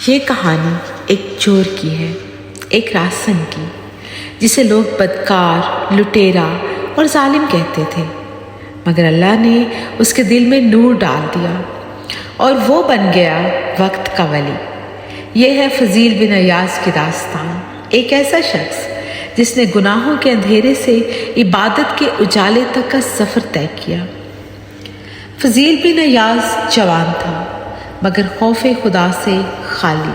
یہ کہانی ایک چور کی ہے، ایک راسن کی، جسے لوگ بدکار، لٹیرا اور ظالم کہتے تھے، مگر اللہ نے اس کے دل میں نور ڈال دیا اور وہ بن گیا وقت کا ولی۔ یہ ہے فضیل بن ایاز کی داستان، ایک ایسا شخص جس نے گناہوں کے اندھیرے سے عبادت کے اجالے تک کا سفر طے کیا۔ فضیل بن ایاز جوان تھا مگر خوف خدا سے خالی۔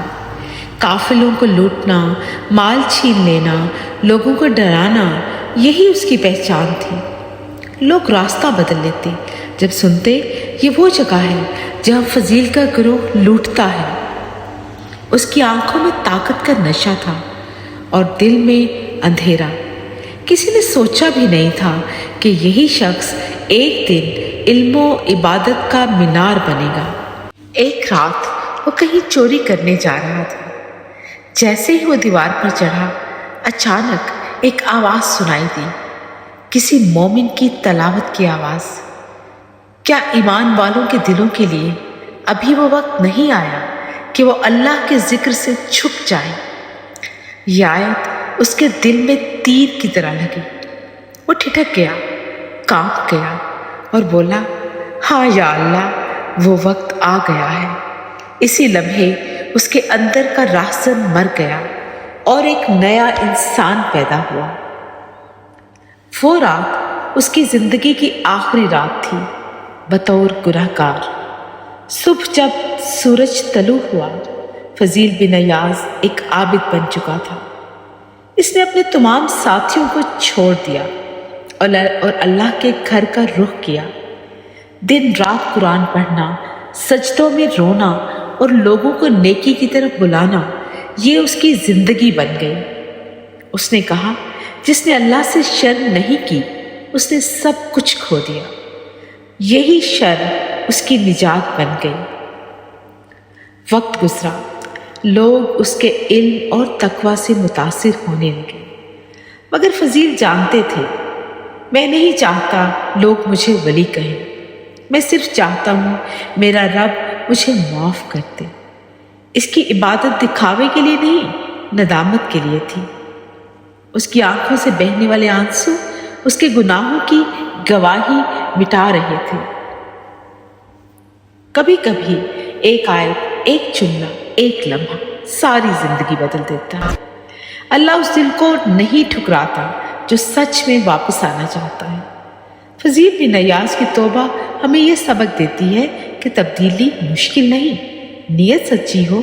قافلوں کو لوٹنا، مال چھین لینا، لوگوں کو ڈرانا، یہی اس کی پہچان تھی۔ لوگ راستہ بدل لیتے جب سنتے یہ وہ جگہ ہے جہاں فضیل کا گروہ لوٹتا ہے۔ اس کی آنکھوں میں طاقت کا نشہ تھا اور دل میں اندھیرا۔ کسی نے سوچا بھی نہیں تھا کہ یہی شخص ایک دن علم و عبادت کا مینار بنے گا۔ ایک رات وہ کہیں چوری کرنے جا رہا تھا۔ جیسے ہی وہ دیوار پر چڑھا، اچانک ایک آواز سنائی دی، کسی مومن کی تلاوت کی آواز۔ کیا ایمان والوں کے دلوں کے لیے ابھی وہ وقت نہیں آیا کہ وہ اللہ کے ذکر سے چھپ جائیں؟ یہ آیت اس کے دل میں تیر کی طرح لگی۔ وہ ٹھٹک گیا، کانپ گیا اور بولا، ہاں یا اللہ، وہ وقت آ گیا ہے۔ اسی لمحے اس کے اندر کا راہزن مر گیا اور ایک نیا انسان پیدا ہوا۔ وہ رات اس کی زندگی کی آخری رات تھی بطور گنہگار۔ صبح جب سورج طلوع ہوا، فضیل بن ایاز ایک عابد بن چکا تھا۔ اس نے اپنے تمام ساتھیوں کو چھوڑ دیا اور اللہ کے گھر کا رخ کیا۔ دن رات قرآن پڑھنا، سجدوں میں رونا اور لوگوں کو نیکی کی طرف بلانا، یہ اس کی زندگی بن گئی۔ اس نے کہا، جس نے اللہ سے شرم نہیں کی اس نے سب کچھ کھو دیا۔ یہی شرم اس کی نجات بن گئی۔ وقت گزرا، لوگ اس کے علم اور تقوی سے متاثر ہونے لگے، مگر فضیل جانتے تھے، میں نہیں چاہتا لوگ مجھے ولی کہیں، میں صرف چاہتا ہوں میرا رب مجھے معاف کر دے۔ اس کی عبادت دکھاوے کے لیے نہیں، ندامت کے لیے تھی۔ اس کی آنکھوں سے بہنے والے آنسو اس کے گناہوں کی گواہی مٹا رہے تھے۔ کبھی کبھی ایک آیت، ایک جملہ، ایک لمحہ ساری زندگی بدل دیتا ہے۔ اللہ اس دل کو نہیں ٹھکراتا جو سچ میں واپس آنا چاہتا ہے۔ فضیل بن ایاز کی توبہ ہمیں یہ سبق دیتی ہے کہ تبدیلی مشکل نہیں، نیت سچی ہو